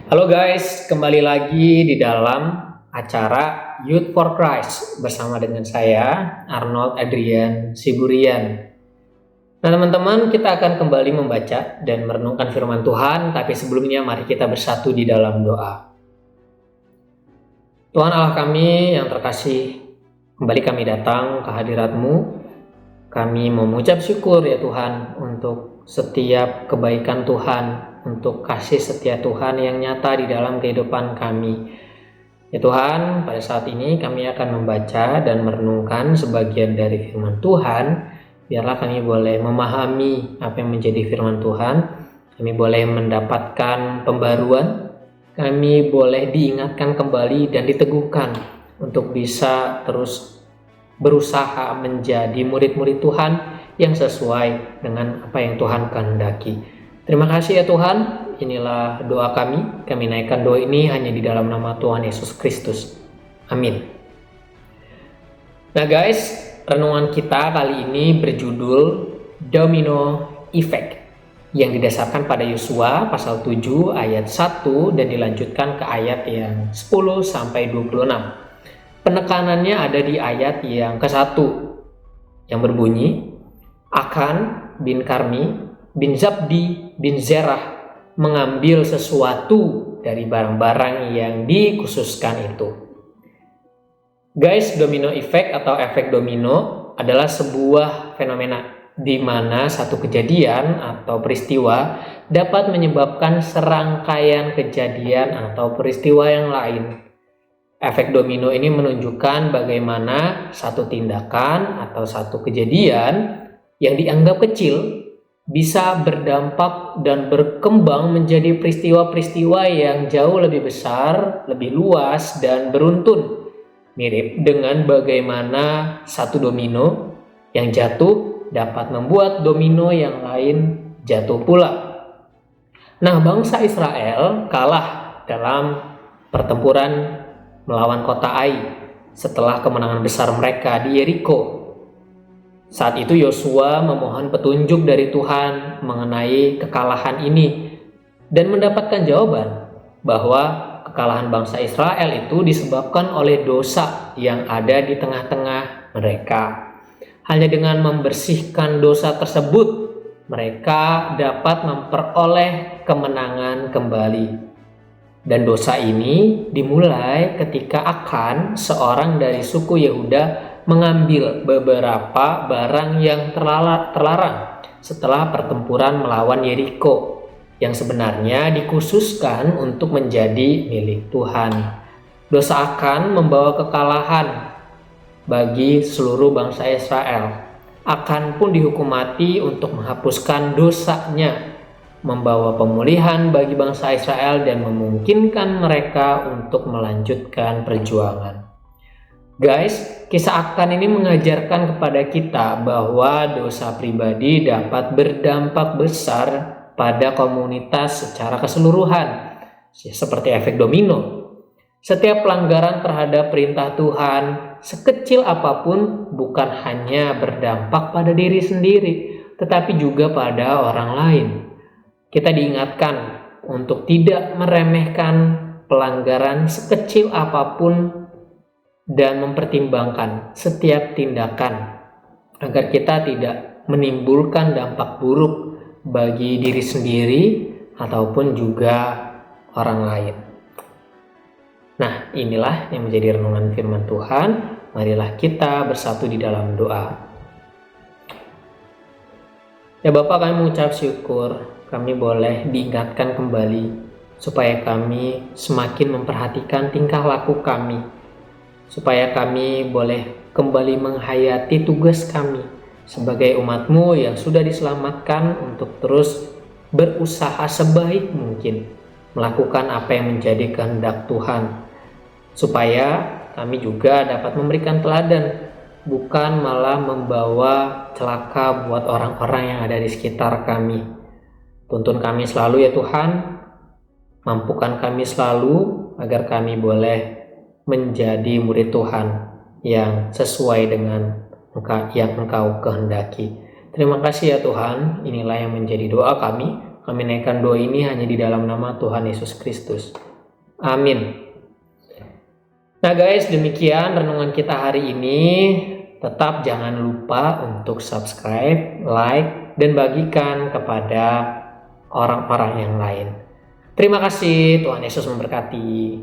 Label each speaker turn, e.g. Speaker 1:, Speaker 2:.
Speaker 1: Halo guys, kembali lagi di dalam acara Youth for Christ bersama dengan saya Arnold Adrian Siburian. Nah teman-teman, kita akan kembali membaca dan merenungkan firman Tuhan, tapi sebelumnya mari kita bersatu di dalam doa. Tuhan Allah kami yang terkasih, kembali kami datang ke hadirat-Mu. Kami mengucap syukur ya Tuhan untuk setiap kebaikan Tuhan, untuk kasih setia Tuhan yang nyata di dalam kehidupan kami. Ya Tuhan, pada saat ini kami akan membaca dan merenungkan sebagian dari firman Tuhan. Biarlah kami boleh memahami apa yang menjadi firman Tuhan. Kami boleh mendapatkan pembaruan. Kami boleh diingatkan kembali dan diteguhkan untuk bisa terus berusaha menjadi murid-murid Tuhan yang sesuai dengan apa yang Tuhan kehendaki. Terima kasih ya Tuhan, inilah doa kami. Kami naikkan doa ini hanya di dalam nama Tuhan Yesus Kristus. Amin. Nah guys, renungan kita kali ini berjudul Domino Effect, yang didasarkan pada Yosua pasal 7 ayat 1 dan dilanjutkan ke ayat yang 10 sampai 26. Penekanannya ada di ayat yang ke-1 yang berbunyi, Akan bin Karmi bin Zabdi bin Zerah mengambil sesuatu dari barang-barang yang dikhususkan itu. Guys, domino effect atau efek domino adalah sebuah fenomena di mana satu kejadian atau peristiwa dapat menyebabkan serangkaian kejadian atau peristiwa yang lain. Efek domino ini menunjukkan bagaimana satu tindakan atau satu kejadian yang dianggap kecil bisa berdampak dan berkembang menjadi peristiwa-peristiwa yang jauh lebih besar, lebih luas, dan beruntun. Mirip dengan bagaimana satu domino yang jatuh dapat membuat domino yang lain jatuh pula. Nah, bangsa Israel kalah dalam pertempuran melawan kota Ai setelah kemenangan besar mereka di Yeriko. Saat itu Yosua memohon petunjuk dari Tuhan mengenai kekalahan ini dan mendapatkan jawaban bahwa kekalahan bangsa Israel itu disebabkan oleh dosa yang ada di tengah-tengah mereka. Hanya dengan membersihkan dosa tersebut, mereka dapat memperoleh kemenangan kembali. Dan dosa ini dimulai ketika Akan, seorang dari suku Yehuda, mengambil beberapa barang yang terlarang setelah pertempuran melawan Yeriko, yang sebenarnya dikhususkan untuk menjadi milik Tuhan. Dosa Akan membawa kekalahan bagi seluruh bangsa Israel. Akan pun dihukum mati untuk menghapuskan dosanya, membawa pemulihan bagi bangsa Israel dan memungkinkan mereka untuk melanjutkan perjuangan. Guys, kisah Akan ini mengajarkan kepada kita bahwa dosa pribadi dapat berdampak besar pada komunitas secara keseluruhan, seperti efek domino. Setiap pelanggaran terhadap perintah Tuhan, sekecil apapun, bukan hanya berdampak pada diri sendiri, tetapi juga pada orang lain. Kita diingatkan untuk tidak meremehkan pelanggaran sekecil apapun dan mempertimbangkan setiap tindakan agar kita tidak menimbulkan dampak buruk bagi diri sendiri ataupun juga orang lain. Nah, inilah yang menjadi renungan firman Tuhan. Marilah kita bersatu di dalam doa. Ya Bapak, kami mengucap syukur kami boleh diingatkan kembali supaya kami semakin memperhatikan tingkah laku kami, supaya kami boleh kembali menghayati tugas kami sebagai umat-Mu yang sudah diselamatkan untuk terus berusaha sebaik mungkin melakukan apa yang menjadi kehendak Tuhan, supaya kami juga dapat memberikan teladan, bukan malah membawa celaka buat orang-orang yang ada di sekitar kami. Tuntun kami selalu ya Tuhan, mampukan kami selalu agar kami boleh menjadi murid Tuhan yang sesuai dengan yang Engkau kehendaki. Terima kasih ya Tuhan, inilah yang menjadi doa kami. Kami naikkan doa ini hanya di dalam nama Tuhan Yesus Kristus. Amin. Nah guys, demikian renungan kita hari ini. Tetap jangan lupa untuk subscribe, like, dan bagikan kepada orang-orang yang lain. Terima kasih, Tuhan Yesus memberkati.